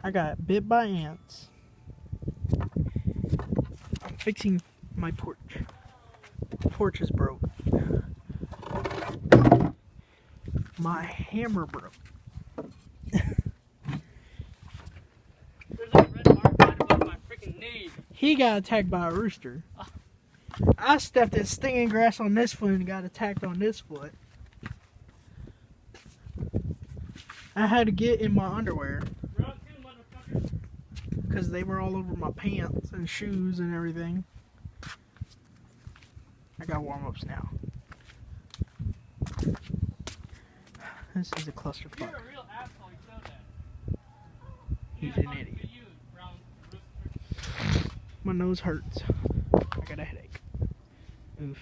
I got bit by ants. I'm fixing my porch. The porch is broke. My hammer broke. There's a red mark right above my freaking knee. He got attacked by a rooster. I stepped in stinging grass on this foot and got attacked on this foot. I had to get in my underwear Round two, motherfucker. because they were all over my pants and shoes and everything. I got warm-ups now. This is a You're clusterfuck. a real asshole, you know that. He's You an gotta idiot. talk to you, brown rooster. My nose hurts. I got a headache. Oof.